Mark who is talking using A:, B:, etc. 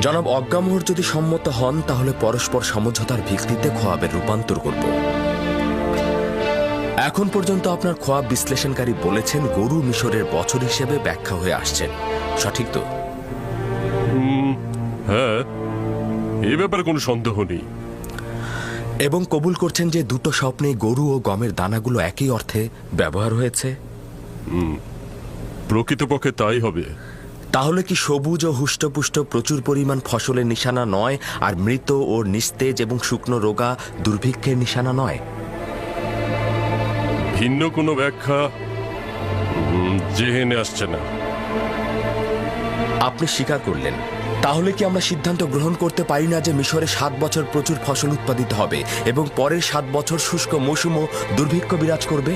A: জনাব অজ্ঞামোহর যদি সম্মত হন তাহলে পরস্পর সমঝোতার ভিত্তিতে খোয়াবের রূপান্তর করব। এখন পর্যন্ত আপনার খোয়াব বিশ্লেষণকারী বলেছেন গরু মিশরের বছর হিসেবে ব্যাখ্যা হয়ে আসছেন, সঠিক তো?
B: হ্যাঁ, এ ব্যাপারে কোনো সন্দেহ নেই।
A: এবং কবুল করছেন যে দুটো স্বপ্নে গরু ও গমের দানাগুলো একই অর্থে ব্যবহার হয়েছে?
B: প্রকৃতপক্ষে তাই হবে।
A: তাহলে কি সবুজ ও হুষ্টপুষ্ট প্রচুর পরিমাণ ফসলের নিশানা নয়, আর মৃত ও নিস্তেজ এবং শুকনো রোগা দুর্ভিক্ষের নিশানা নয়?
B: ভিন্ন কোনো ব্যাখ্যা জেহেনে আসছে না।
A: আপনি স্বীকার করলেন। তাহলে কি আমরা সিদ্ধান্ত গ্রহণ করতে পারি না যে মিশরে 7 বছর প্রচুর ফসল উৎপাদিত হবে এবং পরের 7 বছর শুষ্ক মৌসুম ও দুর্ভিক্ষ বিরাজ করবে?